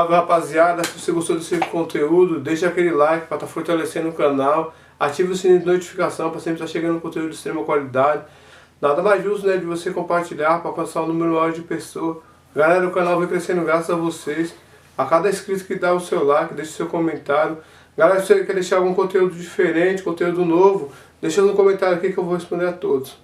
Salve rapaziada, se você gostou desse conteúdo, deixa aquele like para estar fortalecendo o canal, ative o sininho de notificação para sempre estar chegando conteúdo de extrema qualidade. Nada mais justo, né, de você compartilhar para alcançar um número maior de pessoas. Galera, o canal vem crescendo graças a vocês. A cada inscrito que dá o seu like, deixa o seu comentário. Galera, se você quer deixar algum conteúdo diferente, conteúdo novo, deixa no comentário aqui que eu vou responder a todos.